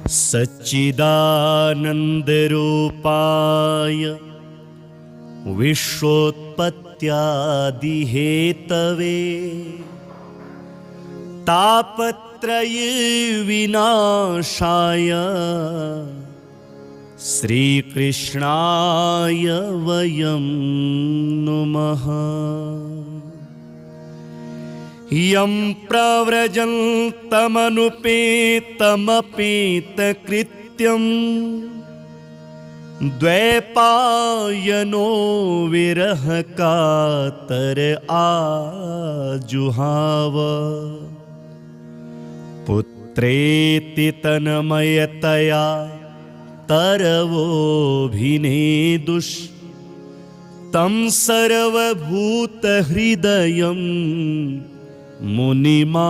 सच्चिदानन्दरूपाय विश्वोत्पत्त्यादिहेतवे तापत्रय विनाशाय श्रीकृष्णाय वयं नुमः। यं प्रव्रजन्तमनुपेतमपेतकृत्यं द्वैपायनो विरहकातर आजुहाव पुत्रेति तन्मयतया तरवोऽभिनेदुस् तं सर्वभूतहृदयं मुनिमानतोऽस्मि।